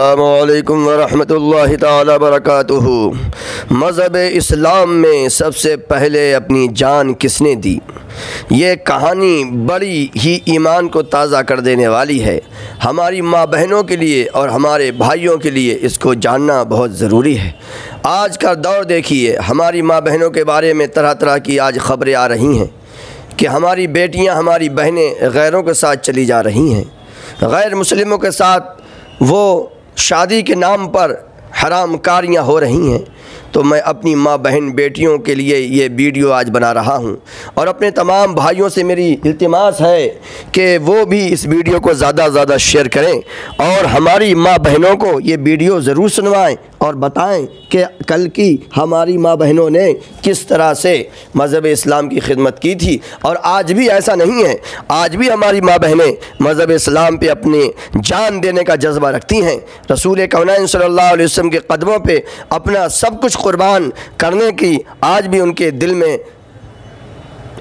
अस्सलामुअलैकुम वरहमतुल्लाहि ताला बरकातुहू। मज़हब इस्लाम में सबसे पहले अपनी जान किसने दी? ये कहानी बड़ी ही ईमान को ताज़ा कर देने वाली है। हमारी माँ बहनों के लिए और हमारे भाइयों के लिए इसको जानना बहुत ज़रूरी है। आज का दौर देखिए, हमारी माँ बहनों के बारे में तरह तरह की आज ख़बरें आ रही हैं कि हमारी बेटियाँ, हमारी बहनें गैरों के साथ चली जा रही हैं, गैर मुस्लिमों के साथ वो शादी के नाम पर हराम कारियाँ हो रही हैं। तो मैं अपनी माँ बहन बेटियों के लिए ये वीडियो आज बना रहा हूँ और अपने तमाम भाइयों से मेरी इल्तिमास है कि वो भी इस वीडियो को ज़्यादा से ज़्यादा शेयर करें और हमारी माँ बहनों को ये वीडियो ज़रूर सुनवाएं और बताएं कि कल की हमारी माँ बहनों ने किस तरह से मज़हब इस्लाम की खिदमत की थी। और आज भी ऐसा नहीं है, आज भी हमारी माँ बहनें मज़हब इस्लाम पे अपनी जान देने का जज्बा रखती हैं। रसूल कौनैन सल्लल्लाहु अलैहि वसल्लम के कदमों पे अपना सब कुछ कुर्बान करने की आज भी उनके दिल में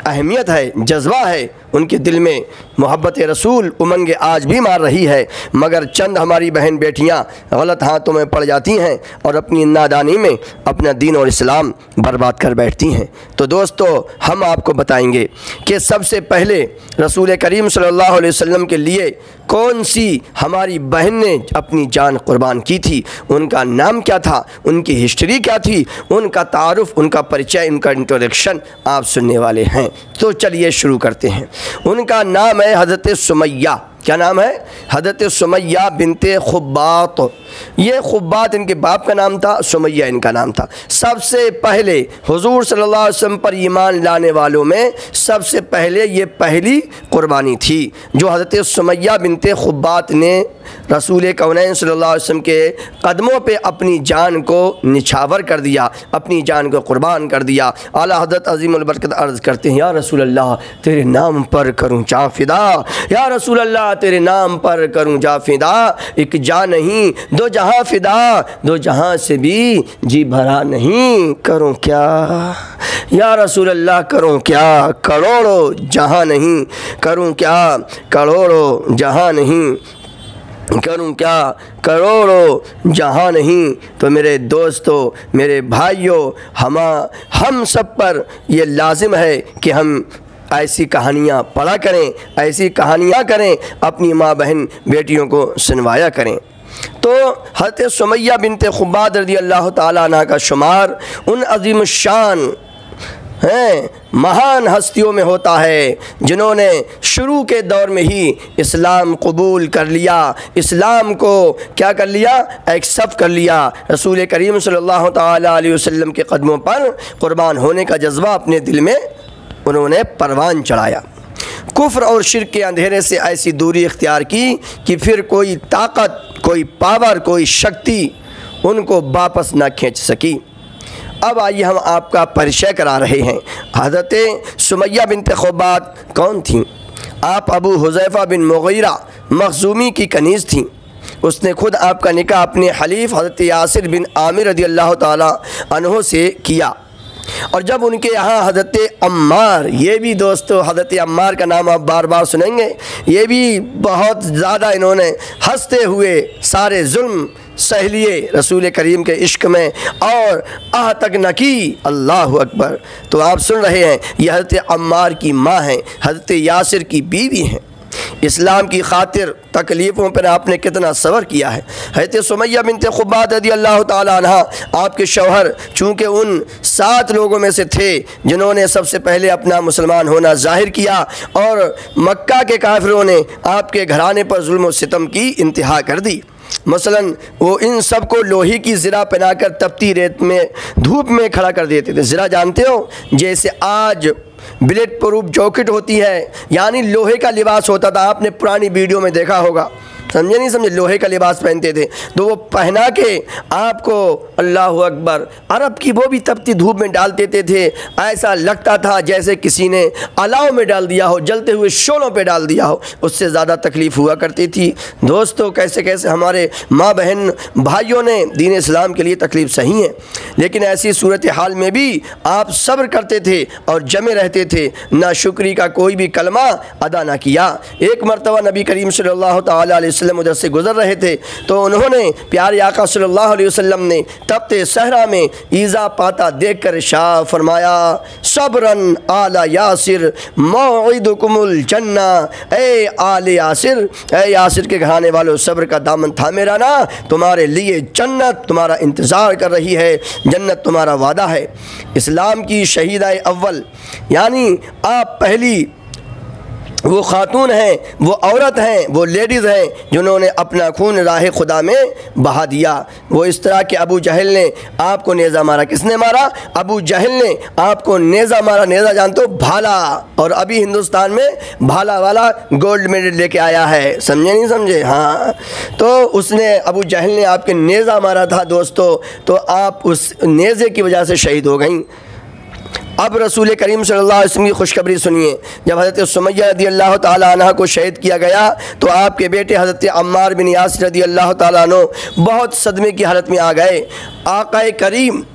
अहमियत है, जज्बा है, उनके दिल में मोहब्बत रसूल उमंग आज भी मार रही है। मगर चंद हमारी बहन बेटियां गलत हाथों में पड़ जाती हैं और अपनी नादानी में अपना दीन और इस्लाम बर्बाद कर बैठती हैं। तो दोस्तों, हम आपको बताएंगे कि सबसे पहले रसूल करीम सल्लल्लाहु अलैहि वसल्लम के लिए कौन सी हमारी बहन ने अपनी जान कुर्बान की थी, उनका नाम क्या था, उनकी हिस्ट्री क्या थी, उनका तारुफ, उनका परिचय, उनका इंट्रोडक्शन आप सुनने वाले हैं। तो चलिए शुरू करते हैं। उनका नाम है हज़रत सुमैया। क्या नाम है? हज़रत सुमैया बिनते खुब्बात। ये खुब्बात इनके बाप का नाम था, सुमैया इनका नाम था। सबसे पहले हुजूर सल्लल्लाहु अलैहि वसल्लम पर ईमान लाने वालों में सबसे पहले ये पहली कुर्बानी थी जो हज़रत सुमैया बिनते खुब्बात ने रसूल कौनैन सल्लल्लाहु अलैहि वसल्लम के कदमों पे अपनी जान को निछावर कर दिया, अपनी जान को कुर्बान कर दिया। आला हज़रत अज़ीमुल बरकत अर्ज़ करते हैं, या रसूल अल्लाह तेरे नाम पर करूँ जा फिदा, या रसूल अल्लाह तेरे नाम पर करूँ जा फिदा, एक जा नहीं दो जहाँ फिदा, दो जहाँ से भी जी भरा नहीं, करूँ क्या या रसूल अल्लाह, करूँ क्या करोड़ों जहाँ नहीं, करूँ क्या करोड़ों जहाँ नहीं, करूँ क्या करोड़ों जहाँ नहीं। तो मेरे दोस्तों, मेरे भाइयों, हम सब पर ये लाजिम है कि हम ऐसी कहानियाँ पढ़ा करें, ऐसी कहानियाँ करें, अपनी माँ बहन बेटियों को सुनवाया करें। तो हज़रत सुमैया बिनते खुब्बात रज़ियल्लाहु ताला अन्हा का शुमार उन अज़ीम शान हैं, महान हस्तियों में होता है जिन्होंने शुरू के दौर में ही इस्लाम कबूल कर लिया, इस्लाम को क्या कर लिया, एक्सेप्ट कर लिया। रसूल करीम सल्लल्लाहु ताला अलैहि वसल्लम के कदमों पर कुर्बान होने का जज्बा अपने दिल में उन्होंने परवान चढ़ाया। कुफ्र और शिर्क के अंधेरे से ऐसी दूरी इख्तियार की कि फिर कोई ताकत, कोई पावर, कोई शक्ति उनको वापस ना खींच सकी। अब आइए हम आपका परिचय करा रहे हैं। हज़रत सुमैया बिनते खुब्बात कौन थीं? आप अबू हुज़ैफ़ा बिन मुग़ीरा मखज़ूमी की कनीज़ थीं। उसने खुद आपका निकाह अपने हलीफ हज़रत यासिर बिन आमिर रज़ियल्लाहु ताला अन्हु से किया। और जब उनके यहाँ हज़रत अम्मार, ये भी दोस्तों हज़रत अम्मार का नाम आप बार बार सुनेंगे, ये भी बहुत ज़्यादा इन्होंने हंसते हुए सारे जुल्म सह लिए रसूल करीम के इश्क में और आह तक न की। अल्लाह अकबर। तो आप सुन रहे हैं, ये हज़रत अम्मार की माँ हैं, हज़रत यासिर की बीवी हैं। इस्लाम की खातिर तकलीफ़ों पर आपने कितना सब्र किया है। हज़रत सुमैया बिनते खुब्बात रज़ियल्लाहु ताला अन्हा आपके शौहर चूँकि उन 7 लोगों में से थे जिन्होंने सबसे पहले अपना मुसलमान होना ज़ाहिर किया और मक्का के काफिरों ने आपके घराने पर जुल्म और सितम की इंतहा कर दी। मसलन वो इन सब को लोहे की ज़रा पहनाकर तपती रेत में धूप में खड़ा कर देते थे। ज़रा जानते हो, जैसे आज बुलेट प्रूफ जैकेट होती है, यानी लोहे का लिबास होता था, आपने पुरानी वीडियो में देखा होगा, समझे नहीं समझे, लोहे का लिबास पहनते थे। तो वो पहना के आपको, अल्लाह अकबर, अरब की वो भी तपती धूप में डाल देते थे। ऐसा लगता था जैसे किसी ने अलाव में डाल दिया हो, जलते हुए शोलों पे डाल दिया हो, उससे ज़्यादा तकलीफ़ हुआ करती थी। दोस्तों, कैसे कैसे हमारे माँ बहन भाइयों ने दीन इस्लाम के लिए तकलीफ़ सही है, लेकिन ऐसी सूरत हाल में भी आप सब्र करते थे और जमे रहते थे, ना शुक्री का कोई भी कलमा अदा ना किया। एक मरतबा नबी करीम सल्लल्लाहु अलैहि वसल्लम उधर से गुज़र रहे थे तो उन्होंने प्यारे आका सल्लल्लाहु अलैहि वसल्लम ने तपते सहरा में ईज़ा पाता देख कर इरशाद फरमाया, सब्रन आला यासिर मौइदुकुमुल जन्ना, ए आले यासिर, ए यासिर के घराने वालों, सब्र का दामन थामे रहना, तुम्हारे लिए जन्नत तुम्हारा इंतज़ार कर रही है, जन्नत तुम्हारा वादा है। इस्लाम की शहीदा अव्वल यानी आप पहली वो खातून हैं, वो औरत हैं, वो लेडीज़ हैं जिन्होंने अपना खून राह खुदा में बहा दिया। वो इस तरह के अबू जहल ने आपको नेज़ा मारा। किसने मारा? अबू जहल ने आपको नेज़ा मारा। नेज़ा जानते हो? भाला। और अभी हिंदुस्तान में भाला वाला गोल्ड मेडल लेके आया है, समझे नहीं समझे? हाँ, तो उसने अबू जहल ने आपके नेज़ा मारा था दोस्तों, तो आप उस नेज़े की वजह से शहीद हो गई। अब रसूल करीम सल्लल्लाहु अलैहि वसल्लम की खुशखबरी सुनिए। जब हज़रत सुमैया रदी अल्लाह ताला अन्हा को शहीद किया गया तो आपके बेटे हज़रत अम्मार बिन यासिर रदी अल्लाह ताला अन्हु बहुत सदमे की हालत में आ गए। आक़ा करीम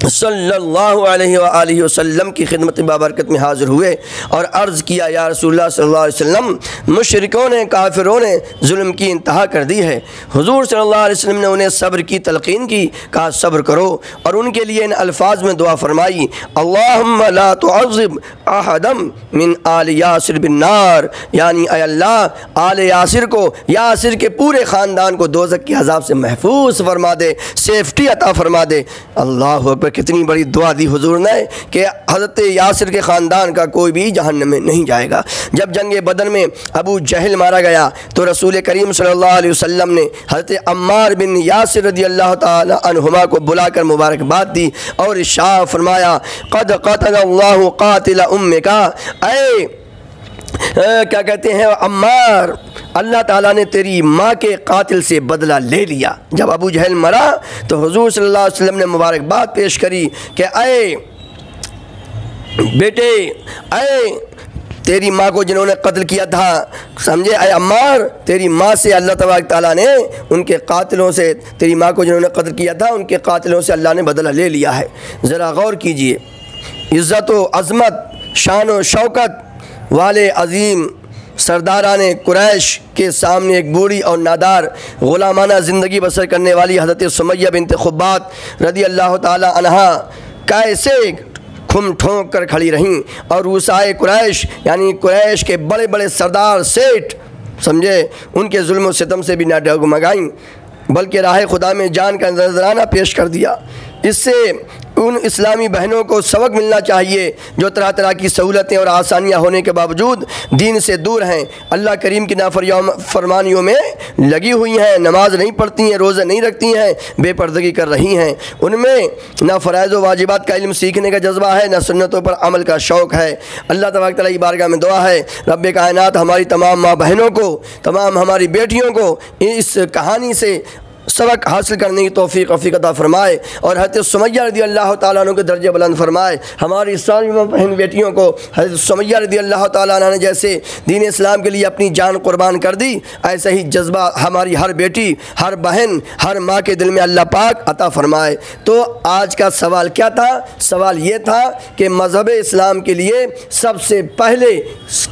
सल्लल्लाहु अलैहि वसल्लम की खिदमत बाबरकत में हाज़िर हुए और अर्ज़ किया, या रसूलुल्लाह सल्लल्लाहु अलैहि वसल्लम, मुशरिकों ने, काफिरों ने जुल्म की इंतहा कर दी है। हुज़ूर सल्लल्लाहु अलैहि वसल्लम ने उन्हें सब्र की तलक़ीन की, कहा सब्र करो, और उनके लिए इन अल्फाज में दुआ फरमाई, अल्लाहुम्मा ला तुअज़्ज़िब अहदम मिन आल यासिर बिन्नार, यानी ऐ अल्लाह आल यासिर को, यासिर के पूरे ख़ानदान को दोज़ख के अज़ाब से महफूज फरमा दे, सेफ्टी अता फरमा दे। अल्लाह अकबर, कितनी बड़ी दुआ दी हुजूर ने कि हज़रत यासिर के ख़ानदान का कोई भी जहन्नम में नहीं जाएगा। जब जंग बदर में अबू जहल मारा गया तो रसूल करीम सल्लल्लाहु अलैहि वसल्लम ने हज़रत अम्मार बिन यासिर रज़ी अल्लाह ताला अन्हुमा को बुलाकर मुबारकबाद दी और इरशाद फरमाया, क़द क़तलल्लाहु क़ातिल उम्मिका, क्या कहते हैं अम्मार, अल्लाह ताला ने तेरी माँ के कातिल से बदला ले लिया। जब अबू जहल मरा तो हुजूर सल्लल्लाहु अलैहि वसल्लम ने मुबारकबाद पेश करी कि अय बेटे, अय तेरी माँ को जिन्होंने कत्ल किया था, समझे, अय अम्मार, तेरी माँ से अल्लाह तबारक ताला ने उनके कातिलों से, तेरी माँ को जिन्होंने कत्ल किया था उनके कातिलों से अल्लाह ने बदला ले लिया है। ज़रा गौर कीजिए, इज़्ज़त व अज़मत, शान व शौकत वाले अज़ीम सरदाराने कुरैश के सामने एक बूढ़ी और नादार ग़ुलामाना ज़िंदगी बसर करने वाली हज़रत सुमैया बिन्त खुब्बात रदी अल्लाह ताला अन्हा कैसे खुम ठोंक कर खड़ी रहीं और रूसाए कुरैश यानी कुरैश के बड़े बड़े सरदार सेठ, समझे, उनके जुल्म व सितम से भी ना डगमगाईं बल्कि राह खुदा में जान का नजराना पेश कर दिया। इससे उन इस्लामी बहनों को सबक मिलना चाहिए जो तरह तरह की सहूलतें और आसानियाँ होने के बावजूद दीन से दूर हैं, अल्लाह करीम की नाफरमानियों में लगी हुई हैं, नमाज नहीं पढ़ती हैं, रोज़े नहीं रखती हैं, बेपर्दगी कर रही हैं। उनमें ना फ़राइज़ व वाजिबात का इल्म सीखने का जज्बा है, ना सुन्नतों पर अमल का शौक़ है। अल्लाह तबारक तआला की बारगाह में दुआ है, रब्बे कायनात हमारी तमाम माँ बहनों को, तमाम हमारी बेटियों को इस कहानी से सबक हासिल करने की तौफीक अता फरमाए और हज़रत सुमैया रज़ी अल्लाह ताला अन्हा के दर्जे बुलंद फरमाए। हमारी इस्लामी बहन बेटियों को हज़रत सुमैया रज़ी अल्लाह ताला अन्हा ने जैसे दीन इस्लाम के लिए अपनी जान कुर्बान कर दी, ऐसा ही जज्बा हमारी हर बेटी, हर बहन, हर माँ के दिल में अल्लाह पाक अता फरमाए। तो आज का सवाल क्या था? सवाल ये था कि मज़हब इस्लाम के लिए सबसे पहले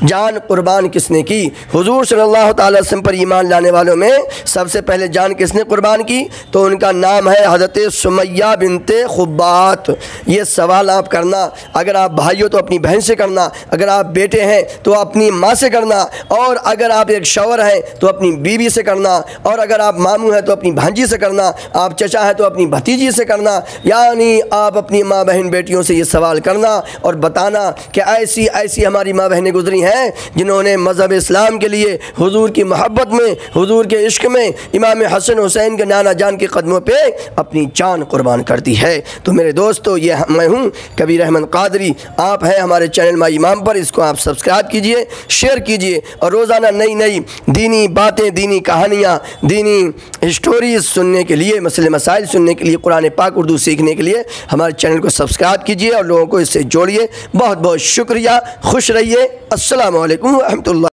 जान कुर्बान किसने की? हुज़ूर सल्लल्लाहु अलैहि वसल्लम पर ईमान लाने वालों में सबसे पहले जान किसने कुर्बान की? तो उनका नाम है हज़रत सुमैया बिन्ते खुब्बात। ये सवाल आप करना, अगर आप भाई हो तो अपनी बहन से करना, अगर आप बेटे हैं तो अपनी माँ से करना, और अगर आप एक शौहर हैं तो अपनी बीवी से करना, और अगर आप मामू हैं तो अपनी भांजी से करना, आप चचा हैं तो अपनी भतीजी से करना। यानी आप अपनी माँ बहन बेटियों से ये सवाल करना और बताना कि ऐसी ऐसी हमारी माँ बहनें गुजरी हैं जिन्होंने मज़हब इस्लाम के लिए हुजूर की मोहब्बत में, हुजूर के इश्क में इमाम हसन हुसैन के नाना जान के कदमों पे अपनी जान कुर्बान कर दी है। तो मेरे दोस्तों, ये मैं हूँ कबीर अहमद कादरी, आप हैं हमारे चैनल माई इमाम पर, इसको आप सब्सक्राइब कीजिए, शेयर कीजिए और रोज़ाना नई नई दीनी बातें, दीनी कहानियाँ, दीनी स्टोरीज़ सुनने के लिए, मसले मसाइल सुनने के लिए, कुरान पाक उर्दू सीखने के लिए हमारे चैनल को सब्सक्राइब कीजिए और लोगों को इससे जोड़िए। बहुत बहुत शुक्रिया, खुश रहिए। अस्सलामु अलैकुम व रहमतुल्लाह।